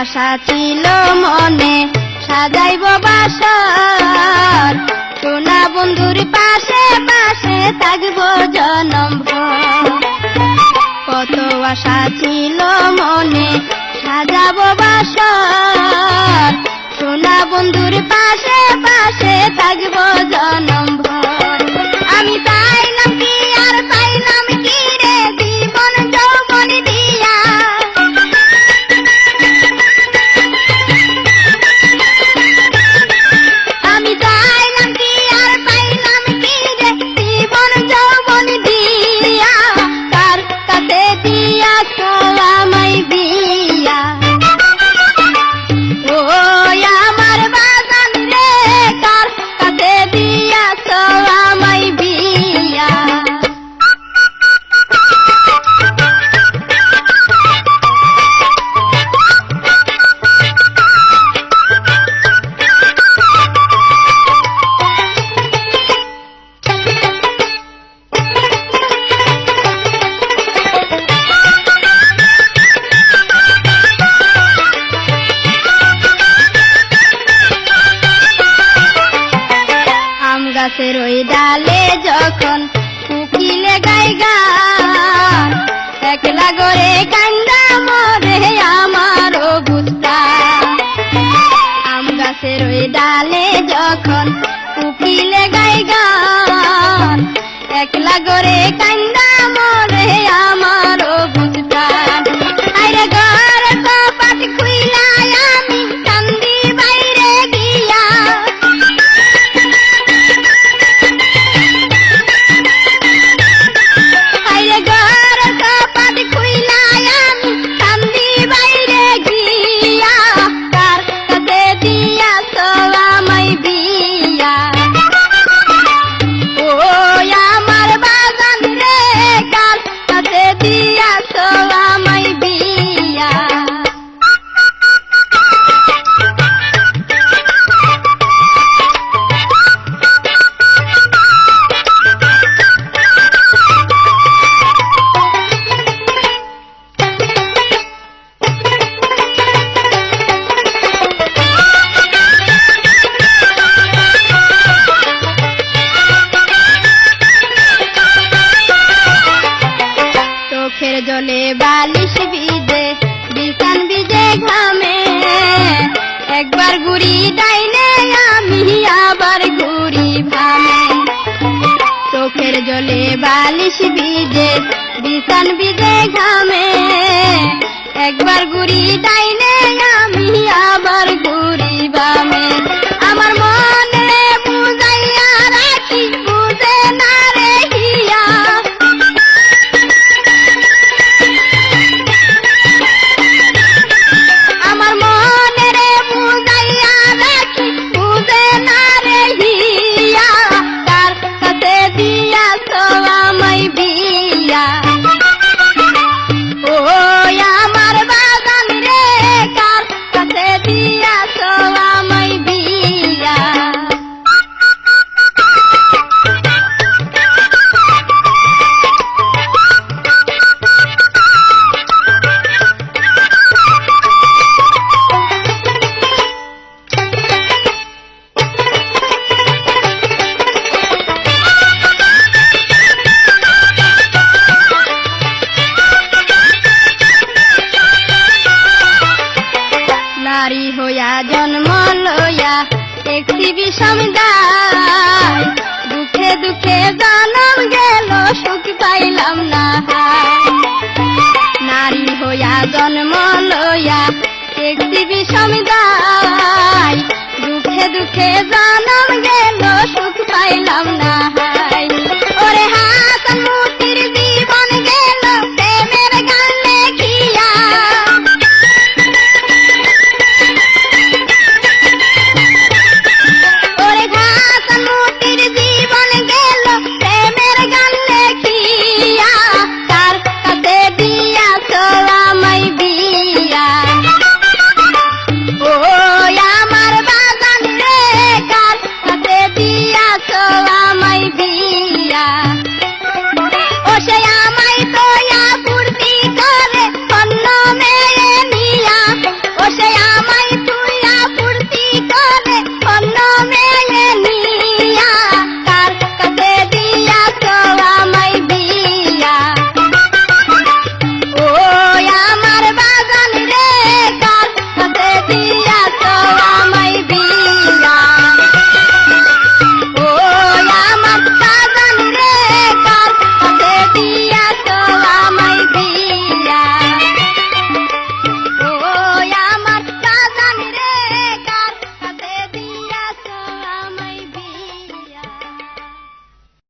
আশা ছিল মনে সাজাইব বাসর, সোনা বন্ধুর পাশে পাশে থাকবো জনমভর। কত আশা ছিল মনে সাজাবো বাসর, সোনা বন্ধুর পাশে পাশে থাকবো জনমভর। আমি পাইলাম কি আর পাইলাম কি রে জীবন যৌবন দিয়া, আমি চাইলাম কি আর পাইলাম কি রে জীবন যৌবন দিয়া, কার কাছে দিয়াছ আমায় বিয়া। ও আমার বাজান রে কার কাছে দিয়াছ আমায় বিয়া। গাছের ওই ডালে যখন কুকিলে গায় গান, একলা গরে কান্দা মরে আমারও বুঝতা। আম গাছের ওই ডালে যখন কুকিলে গায় গান, একলা গরে কান্দা মরে আমারও বুঝতা। আরে ঘর কপাট খুইলা আমি কান্দি বাইরে গিয়া, জলে বালিশ ভিজে বিছান ভিজে ঘামে, একবার ঘুরি ডাইনে আমি আবার ঘুরি ভামে। চোখের জলে বালিশ ভিজে বিছান ভিজে ঘামে, একবার ঘুরি ডাইনে আমি আবার ঘুরি বামে। আমার মনে বুঝাইয়া রাখি বুঝে না রে হিয়া, আমার মনে রে বুঝাইয়া রাখি বুঝে না রে হিয়া, কার কাছে দিয়াছ আমায় বিয়া। ও আমার বাজান রে কার কাছে দিয়াছ আমায় বিয়া। নারী হইয়া জন্ম লইয়া একটি বিষম দায়, দুঃখে দুঃখে জনম গেল সুখ পাইলাম না। নারী হইয়া জন্ম লইয়া একটি বিষম দায়, দুঃখে দুঃখে